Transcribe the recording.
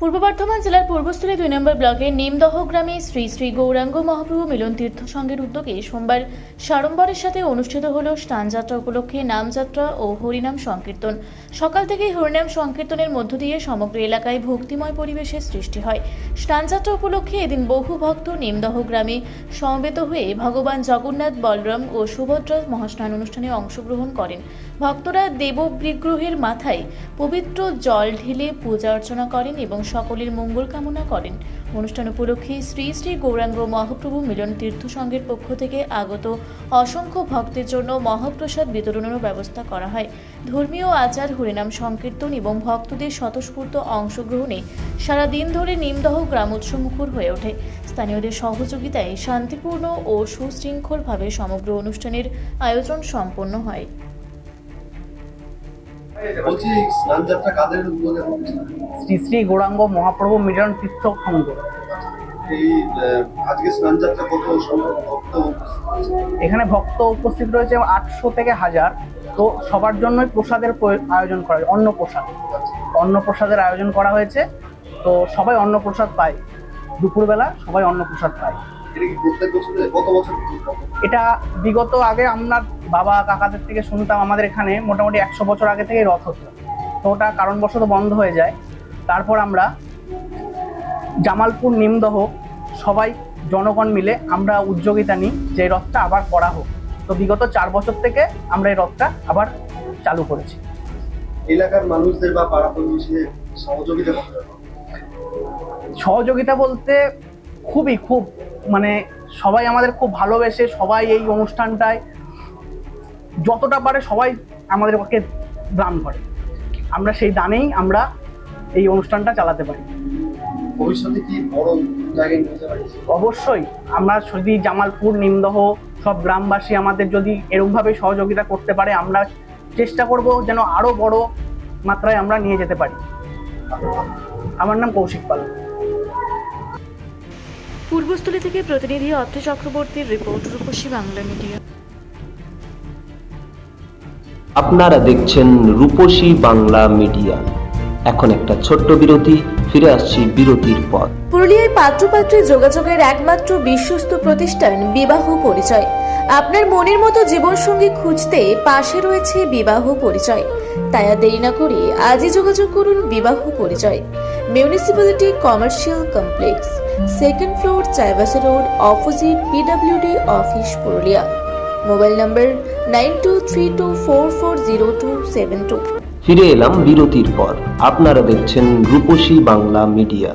পূর্ব বর্ধমান জেলার পূর্বস্থলী 2 নম্বর ব্লকের নিমদহ গ্রামে শ্রী শ্রী গৌরাঙ্গ মহাপ্রভু মিলন তীর্থ সংঘের উদ্যোগে সোমবার সাড়ম্বরের সাথে অনুষ্ঠিত হল স্নানযাত্রা উপলক্ষে নামযাত্রা ও হরিনাম সংকীর্তন। সকাল থেকেই হরিনাম সংকীর্তনের মধ্য দিয়ে সমগ্র এলাকায় ভক্তিময় পরিবেশের সৃষ্টি হয়। স্নানযাত্রা উপলক্ষে এদিন বহু ভক্ত নিমদহ গ্রামে সমবেত হয়ে ভগবান জগন্নাথ, বলরাম ও সুভদ্রা মহাস্নান অনুষ্ঠানে অংশগ্রহণ করেন। ভক্তরা দেববিগ্রহের মাথায় পবিত্র জল ঢেলে পূজা অর্চনা করেন এবং সকলের মঙ্গল কামনা করেন। অনুষ্ঠান উপলক্ষে শ্রী শ্রী গৌরাঙ্গ মহাপ্রভু মিলন তীর্থ সংঘের পক্ষ থেকে আগত অসংখ্য ভক্তের জন্য মহাপ্রসাদ বিতরণেরও ব্যবস্থা করা হয়। ধর্মীয় আচার, হরিনাম সংকীর্তন এবং ভক্তদের স্বতঃস্ফূর্ত অংশগ্রহণে সারা দিন ধরে নিমদহ গ্রাম উৎসবমুখর হয়ে ওঠে। স্থানীয়দের সহযোগিতায় শান্তিপূর্ণ ও সুশৃঙ্খলভাবে সমগ্র অনুষ্ঠানের আয়োজন সম্পন্ন হয়। শ্রী শ্রী গৌরাঙ্গ মহাপ্রভু মিলন তীর্থ সংঘ। এখানে ভক্ত উপস্থিত রয়েছে 800 থেকে 1000। তো সবার জন্যই প্রসাদের আয়োজন করা হয়, অন্নপ্রসাদের আয়োজন করা হয়েছে। তো সবাই অন্নপ্রসাদ পায়, দুপুরবেলা সবাই অন্নপ্রসাদ পায়। এটা বিগত আগে আপনার বাবা কাকাদের থেকে শুনতাম, আমাদের এখানে মোটামুটি 100 বছর আগে থেকে রথ হতো। তো ওটা কারণবশত বন্ধ হয়ে যায়। তারপর আমরা জামালপুর, নিমদহ সবাই জনগণ মিলে আমরা উদ্যোগিতা নিই যে রথটা আবার করা হোক। তো বিগত 4 বছর থেকে আমরা এই রথটা আবার চালু করেছি। এলাকার মানুষদের বা পাড়া প্রতিবেশীদের সহযোগিতা বলতে খুব মানে সবাই আমাদের খুব ভালোবেসে, সবাই এই অনুষ্ঠানটায় যতটা পারে সবাই আমাদের পক্ষে দান করে। আমরা সেই দানেই আমরা এই অনুষ্ঠানটা চালাতে পারি। ভবিষ্যতে কি বড় জায়গায় নিতে পারি? অবশ্যই। আমরা যদি জামালপুর, নিমদহ সব গ্রামবাসী আমাদের যদি এরকমভাবে সহযোগিতা করতে পারে, আমরা চেষ্টা করব যেন আরও বড় মাত্রায় আমরা নিয়ে যেতে পারি। আমার নাম কৌশিক পাল। পূর্বস্থলী থেকে প্রতিনিধি অত্রি চক্রবর্তীর রিপোর্ট, রূপসী বাংলা মিডিয়া। আপনারা দেখছেন রূপসী বাংলা মিডিয়া। এখন একটা ছোট্ট বিরতি, ফিরে আসছি বিরতির পর। পুরুলিয়ায় পাত্রপাত্রী যোগাযোগের একমাত্র বিশ্বস্ত প্রতিষ্ঠান বিবাহ পরিচয়। আপনার মনের মতো জীবনসঙ্গী খুঁজতে পাশে রয়েছে বিবাহ পরিচয়। তাই আর দেরি না করে আজই যোগাযোগ করুন বিবাহ পরিচয়। Municipality commercial complex, 2nd floor, Chaibasa road, opposite PWD office, Purulia. Mobile নম্বর 9232440272। ফিরে এলাম বিরতির পর। আপনারা দেখছেন রূপসী বাংলা মিডিয়া।